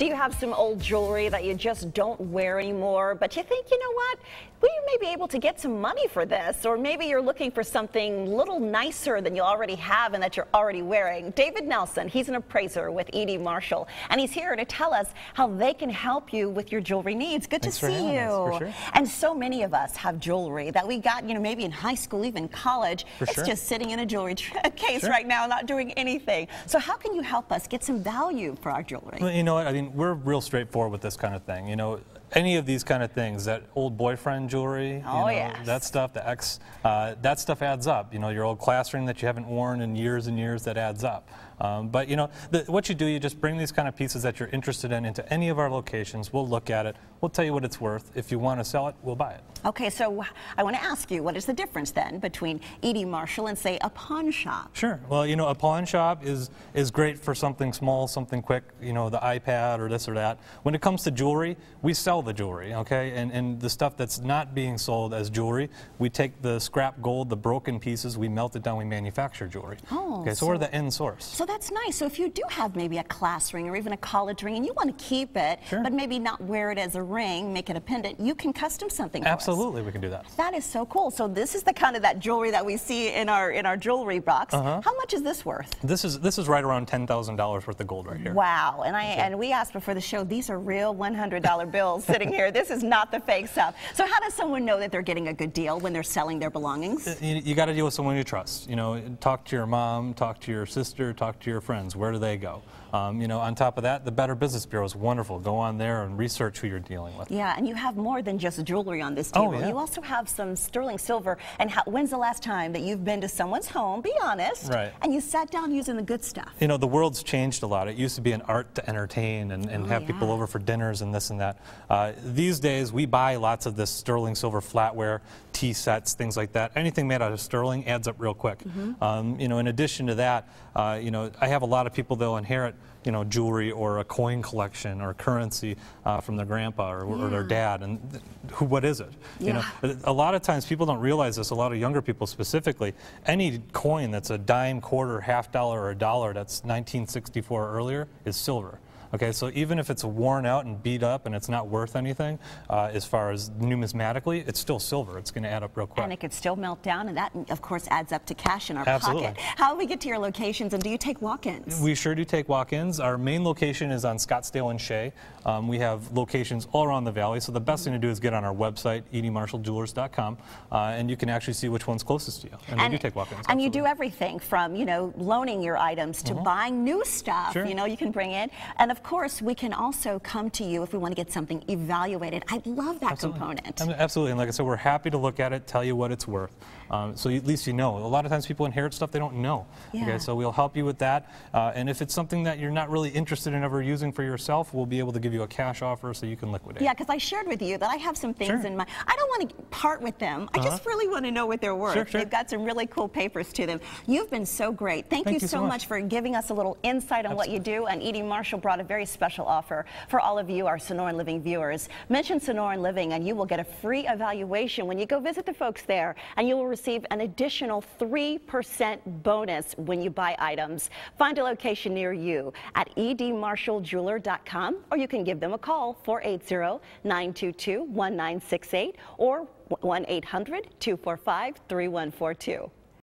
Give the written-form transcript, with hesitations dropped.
Do you have some old jewelry that you just don't wear anymore, but you think, you know what, we may be able to get some money for this, or maybe you're looking for something a little nicer than you already have and that you're already wearing? David Nelson, he's an appraiser with E.D. Marshall, and he's here to tell us how they can help you with your jewelry needs. Good to see you. For sure. And so many of us have jewelry that we got, you know, maybe in high school, even college. It's just sitting in a jewelry case right now, not doing anything. So how can you help us get some value for our jewelry? Well, you know what, I mean, we're real straightforward with this kind of thing. You know, any of these kind of things, that old boyfriend jewelry, that stuff, the ex, that stuff adds up. You know, your old class ring that you haven't worn in years and years, that adds up. But you know, what you do, you just bring these kind of pieces that you're interested in into any of our locations. We'll look at it. We'll tell you what it's worth. If you want to sell it, we'll buy it. Okay, so I want to ask you, what is the difference then between E.D. Marshall and, say, a pawn shop? Sure. Well, you know, a pawn shop is great for something small, something quick, you know, the iPad or this or that. When it comes to jewelry, we sell the jewelry, okay? And the stuff that's not being sold as jewelry, we take the scrap gold, the broken pieces, we melt it down, we manufacture jewelry. Oh, okay, so we're the end source. So that's nice. So if you do have maybe a class ring or even a college ring and you want to keep it, but maybe not wear it as a ring, make it a pendant, you can custom something for us. Absolutely, we can do that. That is so cool. So this is the kind of that jewelry that we see in our jewelry box. How much is this worth? This is right around $10,000 worth of gold right here. Wow. And we asked before the show, these are real $100 bills sitting here. This is not the fake stuff. So how does someone know that they're getting a good deal when they're selling their belongings? You got to deal with someone you trust. You know, talk to your mom, talk to your sister, talk to your friends. Where do they go? You know, on top of that, the Better Business Bureau is wonderful. Go on there and research who you're dealing with. Yeah, and you have more than just jewelry on this table. You also have some sterling silver. And when's the last time that you've been to someone's home, be honest, and you sat down using the good stuff? You know, the world's changed a lot. It used to be an art to entertain and have people over for dinners and this and that. These days, we buy lots of this sterling silver flatware, tea sets, things like that. Anything made out of sterling adds up real quick. You know, in addition to that, you know, I have a lot of people that'll inherit, you know, jewelry or a coin collection or currency from their grandpa or their dad, and what is it? You know, a lot of times people don't realize this. A lot of younger people specifically, any coin that's a dime, quarter, half dollar, or a dollar that's 1964 or earlier is silver. Okay, so even if it's worn out and beat up and it's not worth anything, as far as numismatically, it's still silver. It's going to add up real quick. And it could still melt down, and that, of course, adds up to cash in our pocket. How do we get to your locations, and do you take walk-ins? We sure do take walk-ins. Our main location is on Scottsdale and Shea. We have locations all around the valley, so the best thing to do is get on our website, edmarshalljewelers.com, and you can actually see which one's closest to you. And we do take walk-ins. And you do everything from, you know, loaning your items to buying new stuff, you know, you can bring in. And of course, we can also come to you if we want to get something evaluated. I love that component. Absolutely, and like I said, we're happy to look at it, tell you what it's worth. So at least you know. A lot of times people inherit stuff they don't know. Okay, so we'll help you with that. And if it's something that you're not really interested in ever using for yourself, we'll be able to give you a cash offer so you can liquidate. Yeah, because I shared with you that I have some things in my, I don't want to part with them. I just really want to know what they're worth. They've got some really cool papers to them. You've been so great. Thank you so much for giving us a little insight on what you do. And E.D. Marshall brought a very special offer for all of you, our Sonoran Living viewers. Mention Sonoran Living and you will get a free evaluation when you go visit the folks there, and you will receive an additional 3% bonus when you buy items. Find a location near you at edmarshalljeweler.com, or you can give them a call, 480-922-1968 or 1-800-245-3142.